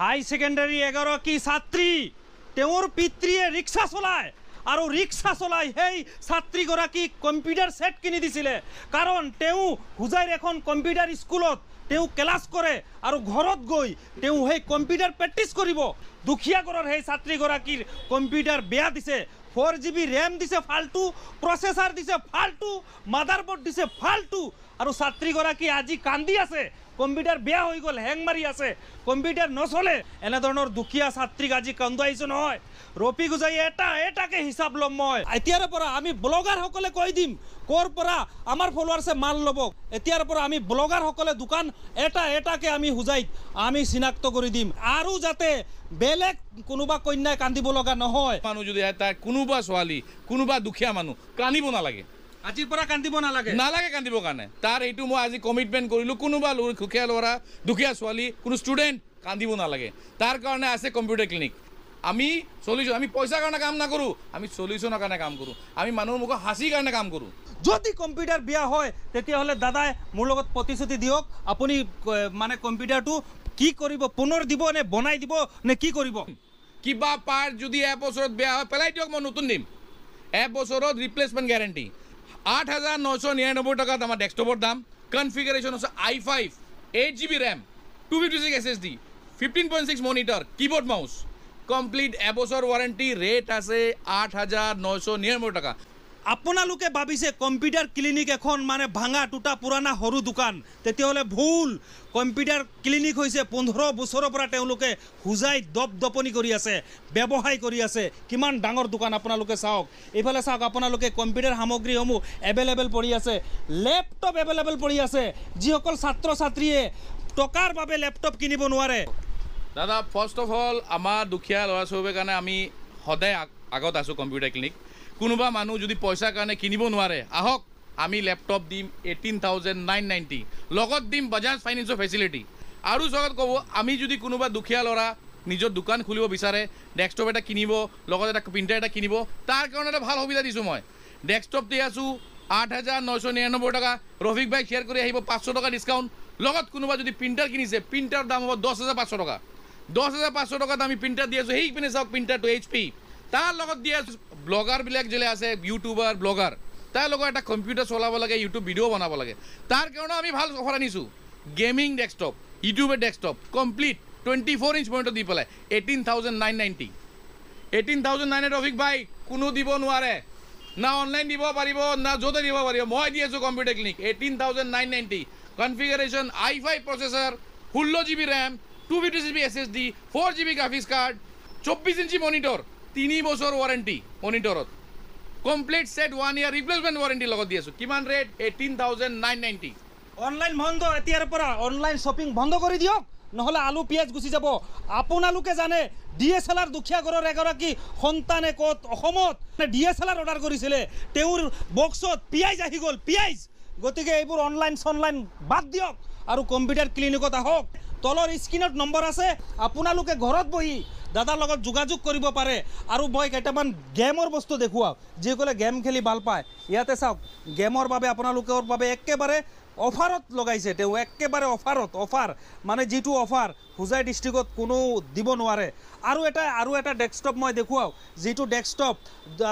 হাই secondary 11 ছাত্ৰী তেওঁৰ পিতৃয়ে ৰিক্সা চলায় আৰু ৰিক্সা চলাই সেই ছাত্ৰীগৰাকীক কম্পিউটাৰ সেট কিনি দিছিলে কাৰণ তেওঁ হুজাইৰ এখন কম্পিউটাৰ স্কুলত তেওঁ ক্লাছ কৰে আৰু ঘৰত গৈ তেওঁ সেই কম্পিউটাৰ প্ৰেক্টিছ কৰিব দুখীয়া ঘৰৰ সেই ছাত্ৰীগৰাকীৰ কম্পিউটাৰ বেয়া দিছে 4GB ৰেম দিছে ফাল্টু প্ৰচেছৰ দিছে ফাল্টু মাদাৰবোৰ্ড দিছে ফাল্টু আৰু ছাত্ৰীগৰাকী আজি কান্দি আছে কম্পিউটাৰ বেয়া হৈ গ'ল হেং মাৰি আছে কম্পিউটাৰ নচলে এনেধৰণৰ দুখীয়া ছাত্ৰীক আজি কান্দুৱাইছো নহয় ৰফিক হুজাই এটাকে হিচাপ ল'ম মই এতিয়াৰ পৰা আমি ব্লগাৰসকলে কৈ দিম ক'ৰ পৰা আমাৰ ফলোৱাৰ্ছে মাল ল'ব এতিয়াৰ পৰা আমি ব্লগাৰসকলে দোকান এটাকে আমি হুজাইত আমি চিনাক্ত কৰি দিম আৰু যাতে বেলেগ কোনোবা কন্যাই কান্দিব লগা নহয় মানুহ যদি এটা কোনোবা ছোৱালী কোনোবা দুখীয়া মানুহ কান্দিব নালাগে আজিৰ পৰা কান্দিব নালাগে কান্দিবৰ কাৰণে তাৰ এইটো মই আজি কমিটমেণ্ট কৰিলোঁ কোনোবা দুখীয়া ল'ৰা দুখীয়া ছোৱালী কোনো ষ্টুডেণ্ট কান্দিব নালাগে তাৰ কাৰণে আছে কম্পিউটাৰ ক্লিনিক আমি সলিউশন আমি পইচাৰ কাৰণে কাম নকৰোঁ আমি সলিউশনৰ কাৰণে কাম কৰোঁ আমি মানুহৰ মুখত হাসিৰ কাৰণে কাম কৰোঁ যদি কম্পিউটাৰ বেয়া হয় তেতিয়াহ'লে দাদাই মোৰ লগত প্ৰতিশ্ৰুতি দিয়ক আপুনি মানে কম্পিউটাৰটো কি কৰিব পুনৰ দিব নে বনাই দিব নে কি কৰিব কিবা পাৰ্ট যদি এবছৰত বেয়া হয় পেলাই দিয়ক মই নতুন দিম এবছৰত ৰিপ্লেচমেণ্ট গ্যাৰাণ্টি 8,999 টাকাত আমাৰ ডেস্কটপৰ দাম কনফিগাৰেশ্যন আছে i5 8GB RAM 256 SSD 15.6 monitor keyboard mouse complete এবছৰ ৱাৰেণ্টি ৰেট আছে 8,999 টাকা আপোনালোকে ভাবিছে কম্পিউটাৰ ক্লিনিক এখন মানে ভাঙা টুটা পুৰাণা সৰু দোকান তেতিয়াহ'লে ভুল কম্পিউটাৰ ক্লিনিক হৈছে 15 বছৰৰ পৰা তেওঁলোকে হুজাই দপদপনি কৰি আছে ব্যৱসায় কৰি আছে কিমান ডাঙৰ দোকান আপোনালোকে চাওক এইফালে চাওক আপোনালোকে কম্পিউটাৰ সামগ্ৰীসমূহ এভেইলেবল পৰি আছে লেপটপ এভেইলেবল পৰি আছে যিসকল ছাত্ৰ ছাত্ৰীয়ে টকাৰ বাবে লেপটপ কিনিব নোৱাৰে দাদা ফাৰ্ষ্ট অফ অল আমাৰ দুখীয়া ল'ৰা ছোৱালীৰ কাৰণে আমি সদায় আগত আছোঁ কম্পিউটাৰ ক্লিনিক কোনোবা মানুহ যদি পইচাৰ কাৰণে কিনিব নোৱাৰে আহক আমি লেপটপ দিম 18,990 লগত দিম বাজাজ ফাইনেন্সৰ ফেচিলিটি আৰু জগত ক'ব আমি যদি কোনোবা দুখীয়া ল'ৰা নিজৰ দোকান খুলিব বিচাৰে ডেস্কটপ এটা কিনিব লগত এটা প্ৰিণ্টাৰ এটা কিনিব তাৰ কাৰণে এটা ভাল সুবিধা দিছোঁ মই ডেস্কটপ দি আছোঁ 8,999 টাকা ৰফিক ভাই শ্বেয়াৰ কৰি আহিব 500 টকা ডিছকাউণ্ট লগত কোনোবা যদি প্ৰিণ্টাৰ কিনিছে প্ৰিণ্টাৰ দাম হ'ব 10,500 টকা 10,500 টকাত আমি প্ৰিণ্টাৰ দি আছোঁ সেইপিনে চাওক প্ৰিণ্টাৰটো HP তাৰ লগত দি আছোঁ ব্লগাৰবিলাক যে আছে ইউটিউবাৰ ব্লগাৰ তাৰ লগত এটা কম্পিউটাৰ চলাব লাগে ইউটিউব ভিডিঅ' বনাব লাগে তাৰ কাৰণে আমি ভাল অফাৰ আনিছোঁ গেমিং ডেস্কটপ ইউটিউবৰ ডেস্কটপ কমপ্লিট 24 ইঞ্চ মনিটৰ দি পেলাই 18,990 18,990 ৰফিক ভাই কোনো দিব নোৱাৰে না অনলাইন দিব পাৰিব না য'তে দিব পাৰিব মই দি আছোঁ computer clinic 18,990 configuration i5 processor 16GB RAM 256GB SSD 4GB graphics card 24 inch monitor 3 বছৰ ৱাৰেণ্টি মনিটৰত কমপ্লিট সেট 1 ইয়াৰ ৰিপ্লেচমেণ্ট ৱাৰেণ্টি লগত দি আছোঁ কিমান ৰেট 18,990 অনলাইন বন্ধ এতিয়াৰ পৰা অনলাইন শ্বপিং বন্ধ কৰি দিয়ক নহ'লে আলু পিঁয়াজ গুচি যাব আপোনালোকে জানে DSLR দুখীয়া ঘৰৰ এগৰাকী সন্তানে ক'ত অসমত DSLR অৰ্ডাৰ কৰিছিলে তেওঁৰ বক্সত পিঁয়াজ আহি গ'ল পিঁয়াজ গতিকে এইবোৰ অনলাইন চনলাইন বাদ দিয়ক আৰু কম্পিউটাৰ ক্লিনিকত আহক তলৰ স্ক্ৰীনত নম্বৰ আছে আপোনালোকে ঘৰত বহি দাদাৰ লগত যোগাযোগ কৰিব পাৰে আৰু মই কেইটামান গেমৰ বস্তু দেখুৱাওঁ যিসকলে গেম খেলি ভাল পায় ইয়াতে চাওক গেমৰ বাবে আপোনালোকৰ বাবে একেবাৰে অফাৰত লগাইছে তেওঁ একেবাৰে অফাৰ মানে যিটো অফাৰ হুজাই ডিষ্ট্ৰিক্টত কোনো দিব নোৱাৰে আৰু এটা ডেস্কটপ মই দেখুৱাওঁ যিটো ডেস্কটপ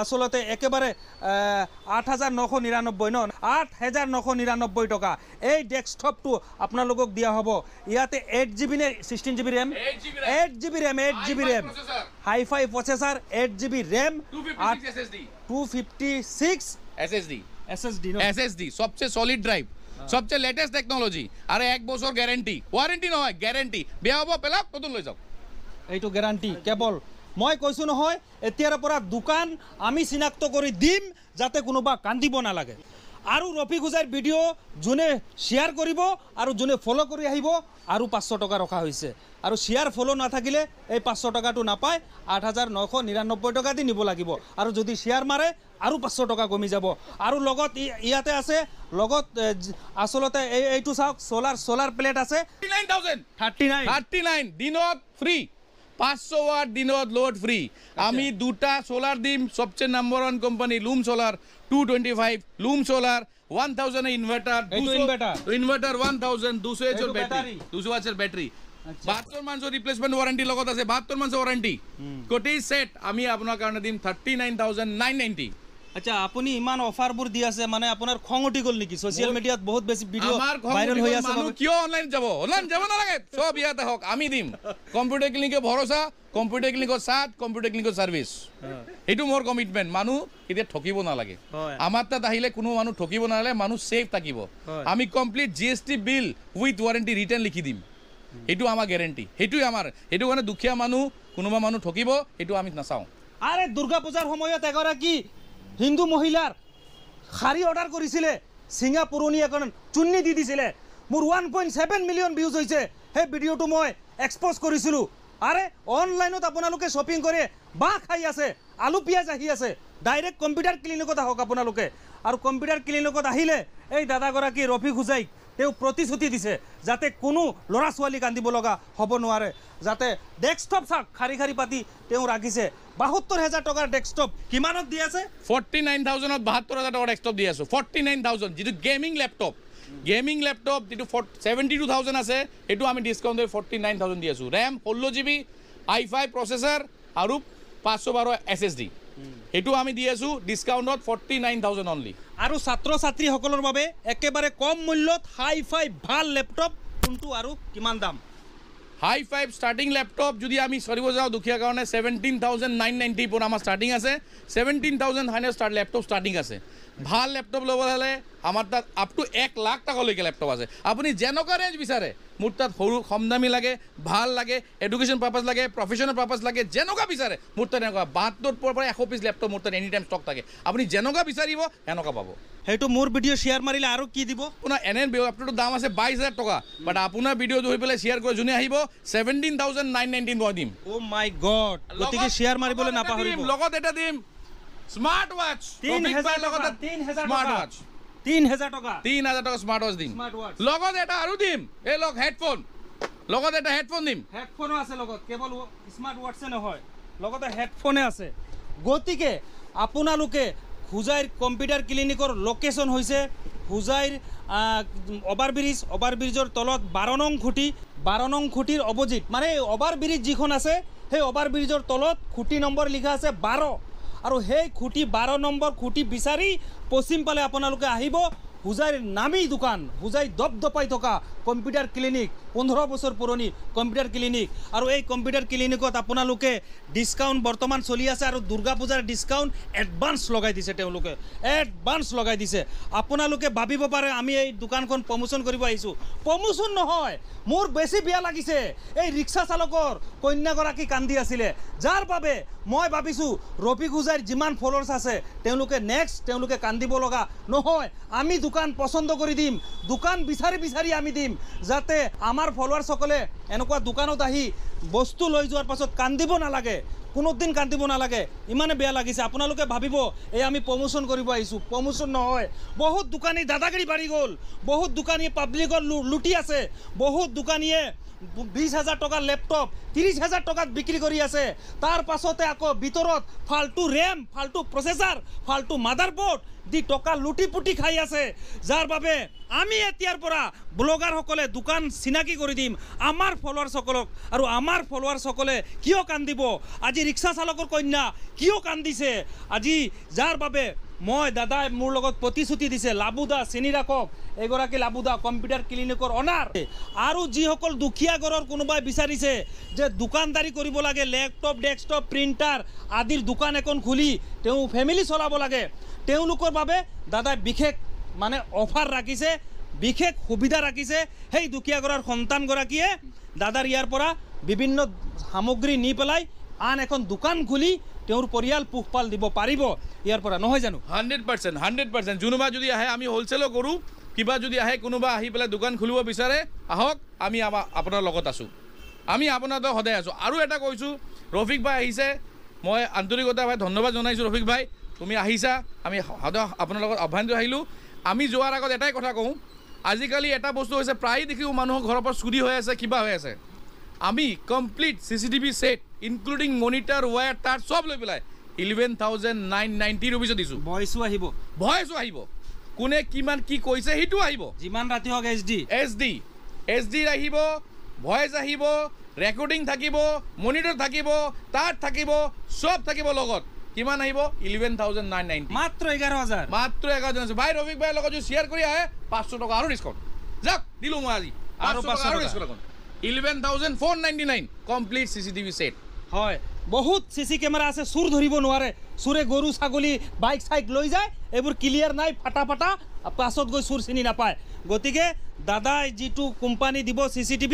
আচলতে একেবাৰে 8,999 ন 8,999 টকা এই ডেস্কটপটো আপোনালোকক দিয়া হ'ব ইয়াতে 8GB নে 16GB RAM 8GB RAM hi-fi processor 8GB RAM 256 SSD সবচেয়ে সলিড ড্রাইভ সবচেয়ে লেটেস্ট টেকনোলজি আর 1 বছর গ্যারান্টি ওয়ারেন্টি নহয় গ্যারান্টি বেয়া হ'ব পেলাক নতুন লৈ যাওক এইটো গ্যারান্টি কেৱল মই কৈছোঁ নহয় এতিয়াৰ পৰা দোকান আমি চিনাক্ত কৰি দিম যাতে কোনোবা কান্দিব নালাগে আৰু ৰফিক হুজাইৰ ভিডিঅ' যোনে শ্বেয়াৰ কৰিব আৰু যোনে ফ'ল' কৰি আহিব আৰু 500 টকা ৰখা হৈছে আৰু শ্বেয়াৰ ফ'ল' নাথাকিলে এই 500 টকাটো নাপায় 8,999 টকা দি নিব লাগিব আৰু যদি শ্বেয়াৰ মাৰে আৰু 500 টকা কমি যাব আৰু লগত ইয়াতে আছে লগত আসলতে এইটো চাওক সোলাৰ প্লেট আছে 39 দিনত ফ্ৰী 500 ওয়াট দিনত লোড ফ্ৰী আমি দুটা সোলার দিম সবচেয়ে number 1 company Loom solar 225 Loom solar 1000 inverter 200 1000 200 এর ব্যাটারি 72 মান্থৰ ৰিপ্লেচমেণ্ট ৱাৰেণ্টি লগত আছে 72 মান্থৰ ৱাৰেণ্টি গোটেই সেট আমি আপোনাৰ কাৰণে দিম 39990 আচ্ছা আপুনি ইমান অফাৰবোৰ দি আছে মানে আপোনাৰ খং উঠি গ'ল নেকি ছ'চিয়েল মিডিয়াত বহুত বেছি ভিডিঅ' আমাৰ ভাইৰেল হৈ আছে মানুহ কিয় অনলাইন যাব নালাগে চব ইয়াতে হওক আমি দিম কম্পিউটাৰ ক্লিনিকে ভৰসা কম্পিউটাৰ ক্লিনিকৰ সাথ কম্পিউটাৰ ক্লিনিকৰ সাৰ্ভিস এইটো মোৰ কমিটমেণ্ট মানুহ কেতিয়া ঠকিব নালাগে আমাৰ তাত আহিলে কোনো মানুহ ঠকিব নালাগে মানুহ সেফ থাকিব আমি complete GST bill with warranty return লিখি দিম এইটো আমাৰ গ্যাৰান্টি সেইটোই আমাৰ এইটো কাৰণে দুখীয়া মানুহ কোনোবা মানুহ ঠকিব এইটো আমি নাচাওঁ আৰে দুৰ্গা পূজাৰ সময়ত এগৰাকী হিন্দু মহিলাৰ শাৰী অৰ্ডাৰ কৰিছিলে সিঙা পুৰণি এখন চুন্নি দি দিছিলে মোৰ 1.7 মিলিয়ন ভিউজ হৈছে সেই ভিডিঅ'টো মই এক্সপ'জ কৰিছিলোঁ আৰে অনলাইনত আপোনালোকে শ্বপিং কৰে বাহ খাই আছে আলু পিঁয়াজ আহি আছে ডাইৰেক্ট কম্পিউটাৰ ক্লিনিকত আহক আপোনালোকে আৰু কম্পিউটাৰ ক্লিনিকত আহিলে এই দাদাগৰাকী ৰফিক হুজাইক তেওঁ প্ৰতিশ্ৰুতি দিছে যাতে কোনো ল'ৰা ছোৱালী কান্দিব লগা হ'ব নোৱাৰে যাতে ডেস্কটপ চাওক খাৰী খাৰী পাতি তেওঁ ৰাখিছে ৭২,০০০ টকাৰ ডেস্কটপ কিমানত দি আছে 49,000 ত ৭২,০০০ টকাৰ ডেস্কটপ দি আছো 49,000 যিটো গেমিং লেপটপ যিটো 72,000 আছে এইটো আমি ডিছকাউণ্ট কৰি 49,000 দি আছো ৰেম 16GB i5 প্ৰচেছৰ আৰু 512 SSD এইটো আমি দি আছো ডিছকাউণ্টত 49,000 অনলি আৰু ছাত্ৰ ছাত্ৰীসকলৰ বাবে একেবাৰে কম মূল্যত হাই-ফাই ভাল লেপটপ কোনটো আৰু কিমান দাম হাই-ফাই ষ্টাৰ্টিং লেপটপ যদি আমি চলিব যাওঁ দুখীয়া কাৰণে 17,990 পৰা আমাৰ ষ্টাৰ্টিং আছে 17,900 ষ্টাৰ্ট লেপটপ ষ্টাৰ্টিং আছে ভাল লেপটপ ল'ব হ'লে আমাৰ তাত আপ টু 1 লাখ টকালৈকে লেপটপ আছে আপুনি যেনেকুৱা ৰেঞ্জ বিচাৰে মোৰ তাত সৰু কম দামী লাগে ভাল লাগে এডুকেশ্যন পাৰপাছ লাগে প্ৰফেশ্যনেল পাৰপাছ লাগে যেনেকুৱা বিচাৰে মোৰ তাত এনেকুৱা 72 পৰা 100 পিছ লেপটপ মোৰ তাত এনি টাইম ষ্টক থাকে আপুনি যেনেকুৱা বিচাৰিব এনেকুৱা পাব সেইটো মোৰ ভিডিঅ' শ্বেয়াৰ মাৰিলে আৰু কি দিব আপোনাৰ এনে লেপটপটোৰ দাম আছে 22,000 টকা বাট আপোনাৰ ভিডিঅ' ধৰি পেলাই শ্বেয়াৰ কৰি যোনে আহিব 17,990 মই দিম অ' মাই গড গতিকে শ্বেয়াৰ মাৰিবলৈ নাপাহৰিব লগত এটা দিম স্মাৰ্ট ৱাচ 3,000 টকা স্মাৰ্ট ৱাচ 3,000 টকা 3,000 টকা স্মাৰ্ট ৱাচ দিম লগত এটা আৰু দিম এই লগ হেডফোন লগত এটা হেডফোন দিম হেডফোনো আছে লগত কেৱল স্মাৰ্ট ৱাটছে নহয় লগতে হেডফোনে আছে গতিকে আপোনালোকে হুজাইৰ কম্পিউটাৰ ক্লিনিকৰ লোকেশ্যন হৈছে হুজাইৰ অভাৰব্ৰিজৰ তলত 12 নং খুঁটি 12 নং খুঁটিৰ অপজিট মানে অভাৰব্ৰিজ যিখন আছে সেই অভাৰব্ৰিজৰ তলত খুঁটি নম্বৰ লিখা আছে 12 আৰু সেই খুঁটি 12 নম্বৰ খুঁটি বিচাৰি পশ্চিম ফালে আপোনালোকে আহিব হুজাইৰ নামী দোকান হুজাই দপদপাই থকা কম্পিউটাৰ ক্লিনিক 15 বছৰ পুৰণি কম্পিউটাৰ ক্লিনিক আৰু এই কম্পিউটাৰ ক্লিনিকত আপোনালোকে ডিছকাউণ্ট বৰ্তমান চলি আছে আৰু দুৰ্গা পূজাৰ ডিছকাউণ্ট এডভান্স লগাই দিছে তেওঁলোকে এডভান্স লগাই দিছে আপোনালোকে ভাবিব পাৰে আমি এই দোকানখন প্ৰমোশ্যন কৰিব আহিছোঁ প্ৰমোশ্যন নহয় মোৰ বেছি বেয়া লাগিছে এই ৰিক্সা চালকৰ কন্যাগৰাকী কান্দি আছিলে যাৰ বাবে মই ভাবিছোঁ ৰফিক হুজাইৰ যিমান ফলোৱাৰ্ছ আছে তেওঁলোকে কান্দিব লগা নহয় আমি দোকান পচন্দ কৰি দিম দোকান বিচাৰি আমি দিম যাতে আমাৰ ফলোৱাৰ্ছসকলে এনেকুৱা দোকানত আহি বস্তু লৈ যোৱাৰ পাছত কান্দিব নালাগে কোনোদিন কান্দিব নালাগে ইমানে বেয়া লাগিছে আপোনালোকে ভাবিব এই আমি প্ৰমোশ্যন কৰিব আহিছোঁ প্ৰমোশ্যন নহয় বহুত দোকানী দাদাগিৰি বাঢ়ি গ'ল বহুত দোকানীয়ে পাব্লিকৰ লুটি আছে বহুত দোকানীয়ে 20,000 টকাৰ লেপটপ 30,000 টকাত বিক্ৰী কৰি আছে তাৰ পাছতে আকৌ ভিতৰত ফাল্টু ৰেম ফাল্টু প্ৰচেছৰ ফাল্টু মাদাৰবোৰ্ড দি টকা লুটি পুটি খাই আছে যাৰ বাবে আমি এতিয়াৰ পৰা ব্লগাৰসকলে দোকান চিনাকি কৰি দিম আমাৰ ফলোৱাৰ্ছসকলক আৰু আমাৰ ফলোৱাৰ্ছসকলে কিয় কান্দিব আজি ৰিক্সা চালকৰ কন্যা কিয় কান্দিছে আজি যাৰ বাবে মই দাদাই মোৰ লগত প্ৰতিশ্ৰুতি দিছে লাবুদা চিনি ৰাখক এগৰাকী লাবুদা কম্পিউটাৰ ক্লিনিকৰ অনাৰ আৰু যিসকল দুখীয়া ঘৰৰ কোনোবাই বিচাৰিছে যে দোকানদাৰী কৰিব লাগে লেপটপ ডেস্কটপ প্ৰিণ্টাৰ আদিৰ দোকান এখন খুলি তেওঁ ফেমিলি চলাব লাগে তেওঁলোকৰ বাবে দাদাই বিশেষ মানে অফাৰ ৰাখিছে বিশেষ সুবিধা ৰাখিছে সেই দুখীয়া ঘৰৰ সন্তানগৰাকীয়ে দাদাৰ ইয়াৰ পৰা বিভিন্ন সামগ্ৰী নি পেলাই আন এখন দোকান খুলি তেওঁৰ পৰিয়াল পোহপাল দিব পাৰিব ইয়াৰ পৰা নহয় জানো 100% কোনোবা যদি আহে আমি হোলচেলো কৰোঁ কিবা যদি আহে কোনোবা আহি পেলাই দোকান খুলিব বিচাৰে আহক আমি আপোনাৰ লগত আছোঁ আমি আপোনাৰ সদায় আছোঁ আৰু এটা কৈছোঁ ৰফিক ভাই আহিছে মই আন্তৰিকতা ভাই ধন্যবাদ জনাইছোঁ ৰফিক ভাই তুমি আহিছা আমি সদায় আপোনাৰ লগত আহ্বান আহিলোঁ আমি যোৱাৰ আগত এটাই কথা কওঁ আজিকালি এটা বস্তু হৈছে প্ৰায় দেখিও মানুহৰ ঘৰৰ পৰা চুৰি হৈ আছে কিবা হৈ আছে আমি complete CCTV set including monitor wire তার সব লৈ পেলাই 11,990 रुपीस দিছোঁ ভয়েসও আহিব কোনে কিমান কি কৈছে হেতু আহিব যিমান ৰাতি হক HD আহিব ভয়েস আহিব, ৰেকৰ্ডিং থাকিব, মনিটৰ থাকিব, তাত থাকিব, সব থাকিব লগত। কিমান আহিব? 11,990। মাত্ৰ 11,000। মাত্ৰ 11,000 আছে। ভাই ৰফিক ভাইৰ লগত যদি শ্বেয়াৰ কৰি আহে 500 টকা আৰু ডিছকাউণ্ট। যাওক দিলোঁ মই আজি আৰু 500 আৰু টকা। ডিছকাউণ্ট। 11,499 complete CCTV set. হয়, বহুত CC কেমেৰা আছে, চুৰ ধৰিব নোৱাৰে। চুৰে গৰু ছাগলী বাইক চাইক লৈ যায়, এইবোৰ ক্লিয়াৰ নাই, ফাটা ফাটা, পাছত গৈ চুৰ চিনি নাপায়। গতিকে দাদাই যিটো কোম্পানী দিব CCTV,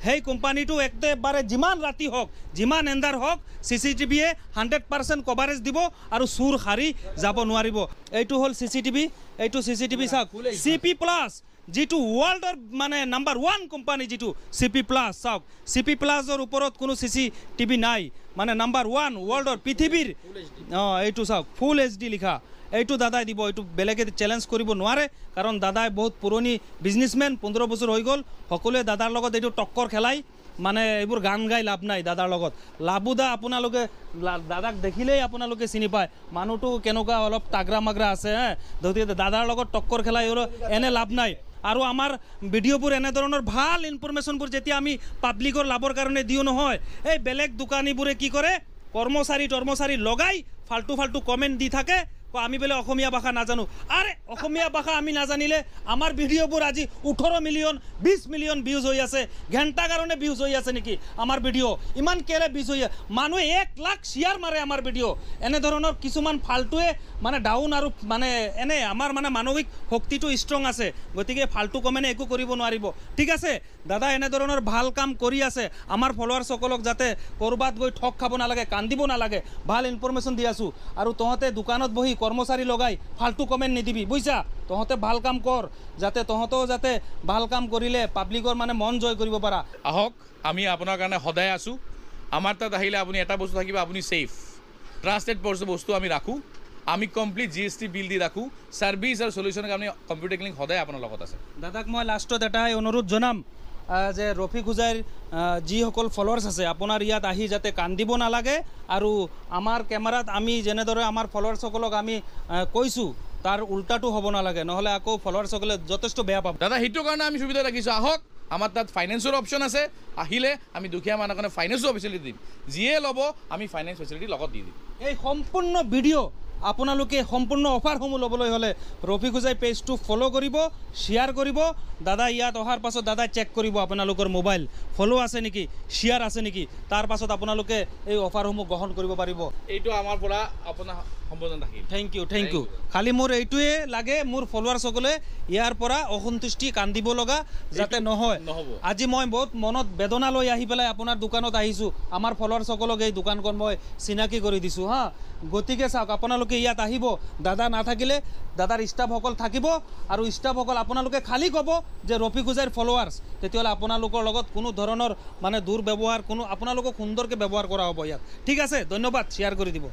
সেই কোম্পানীটো একেবাৰে যিমান ৰাতি হওক, যিমান এন্ধাৰ হওক, CCTVয়ে 100% কভাৰেজ দিব আৰু চুৰ সাৰি যাব নোৱাৰিব। এইটো হ'ল CCTV, এইটো CCTV চাওক, CP প্লাছ, যিটো ৱৰ্ল্ডৰ মানে নাম্বাৰ 1 কোম্পানী, যিটো CP প্লাছ চাওক। CP প্লাছৰ ওপৰত কোনো CCTV নাই, মানে নাম্বাৰ 1 ৱৰ্ল্ডৰ পৃথিৱীৰ। এইটো চাওক, ফুল HD লিখা, এইটো দাদাই দিব। এইটো বেলেগে চেলেঞ্জ কৰিব নোৱাৰে, কাৰণ দাদাই বহুত পুৰণি বিজনেছমেন, 15 বছৰ হৈ গ'ল। সকলোৱে দাদাৰ লগত এইটো টক্কৰ খেলাই, মানে এইবোৰ গান গাই লাভ নাই দাদাৰ লগত। লাবুদা আপোনালোকে দাদাক দেখিলেই আপোনালোকে চিনি পায়, মানুহটো কেনেকুৱা অলপ তাগৰা মাগৰা আছে। গতিকে দাদাৰ লগত টক্কৰ খেলাই এনে লাভ নাই। আৰু আমাৰ ভিডিঅ'বোৰ এনেধৰণৰ ভাল ইনফৰমেশ্যনবোৰ যেতিয়া আমি পাব্লিকৰ লাভৰ কাৰণে দিওঁ নহয়, এই বেলেগ দোকানীবোৰে কি কৰে, কৰ্মচাৰী লগাই ফাল্টু ফাল্টু কমেণ্ট দি থাকে, আমি বোলে অসমীয়া ভাষা নাজানো। আৰে অসমীয়া ভাষা আমি নাজানিলে আমাৰ ভিডিঅ'বোৰ আজি 18 মিলিয়ন 20 মিলিয়ন ভিউজ হৈ আছে। ঘণ্টা কাৰণে ভিউজ হৈ আছে নেকি আমাৰ ভিডিঅ'? ইমান কেলে ভিউজ হৈ আছে? মানুহে 1 লাখ শ্বেয়াৰ মাৰে আমাৰ ভিডিঅ'। এনেধৰণৰ কিছুমান ফাল্টুৱে মানে ডাউন আৰু মানে এনে আমাৰ মানে মানসিক শক্তিটো ষ্ট্ৰং আছে। গতিকে ফাল্টু কমেণ্ট একো কৰিব নোৱাৰিব, ঠিক আছে? দাদা এনেধৰণৰ ভাল কাম কৰি আছে, আমাৰ ফলোৱাৰ্ছসকলক যাতে ক'ৰবাত গৈ ঠগ খাব নালাগে, কান্দিব নালাগে, ভাল ইনফৰমেশ্যন দি আছোঁ। আৰু তহঁতে দোকানত বহি কৰ্মচাৰী লগাই ফাল্টু কমেণ্ট নিদিবি, বুজিছা? তহঁতে ভাল কাম কৰ, যাতে তহঁতেও যাতে ভাল কাম কৰিলে পাব্লিকৰ মানে মন জয় কৰিব পাৰা। আহক, আমি আপোনাৰ কাৰণে সদায় আছোঁ। আমাৰ তাত আহিলে আপুনি এটা বস্তু থাকিব, আপুনি ছেফ, ট্ৰাষ্টেড বস্তু আমি ৰাখোঁ। আমি কমপ্লিট GST বিল দি ৰাখোঁ। ছাৰ্ভিচ আৰু চলিউশ্যনৰ কাৰণে কম্পিউটাৰ ক্লিনিক সদায় আপোনাৰ লগত আছে। দাদাক মই লাষ্টত এটাই অনুৰোধ জনাম, যে ৰফিক হুজাইৰ যিসকল ফলোৱাৰ্ছ আছে, আপোনাৰ ইয়াত আহি যাতে কান্দিব নালাগে। আৰু আমাৰ কেমেৰাত আমি যেনেদৰে আমাৰ ফলোৱাৰ্ছসকলক আমি কৈছোঁ, তাৰ উল্টাটো হ'ব নালাগে, নহ'লে আকৌ ফলোৱাৰ্ছসকলে যথেষ্ট বেয়া পাব। দাদা সেইটো কাৰণে আমি সুবিধা ৰাখিছোঁ। আহক, আমাৰ তাত ফাইনেন্সৰ অপশ্যন আছে। আহিলে আমি দুখীয়া মানুহৰ কাৰণে ফাইনেন্সৰ ফেচিলিটি দিম। যিয়ে ল'ব আমি ফাইনেন্স ফেচিলিটি লগত দি দিম। এই সম্পূৰ্ণ ভিডিঅ' আপোনালোকে সম্পূৰ্ণ অফাৰসমূহ ল'বলৈ হ'লে ৰফিক হুজাই পেজটো ফ'ল' কৰিব, শ্বেয়াৰ কৰিব। দাদা ইয়াত অহাৰ পাছত দাদাই চেক কৰিব আপোনালোকৰ মোবাইল ফ'ল' আছে নেকি, শ্বেয়াৰ আছে নেকি, তাৰ পাছত আপোনালোকে এই অফাৰসমূহ গ্ৰহণ কৰিব পাৰিব। এইটো আমাৰ পৰা আপোনাৰ সম্বোধন থাকিল। Thank you. খালি মোৰ এইটোৱে লাগে, মোৰ ফলোৱাৰ্ছসকলে ইয়াৰ পৰা অসন্তুষ্টি কান্দিব লগা যাতে নহয়। আজি মই বহুত মনত বেদনা লৈ আহি পেলাই আপোনাৰ দোকানত আহিছোঁ। আমাৰ ফলোৱাৰ্ছসকলক এই দোকানখন মই চিনাকি কৰি দিছোঁ হা। গতিকে চাওক, আপোনালোকে ইয়াত আহিব, দাদা নাথাকিলে দাদাৰ ষ্টাফসকল থাকিব, আৰু ষ্টাফসকল আপোনালোকে খালী ক'ব যে ৰফিক হুজাইৰ ফলোৱাৰ্ছ, তেতিয়াহ'লে আপোনালোকৰ লগত কোনো ধৰণৰ মানে দুৰ্ব্যৱহাৰ, আপোনালোকক সুন্দৰকৈ ব্যৱহাৰ কৰা হ'ব ইয়াত, ঠিক আছে? ধন্যবাদ, শ্বেয়াৰ কৰি দিব।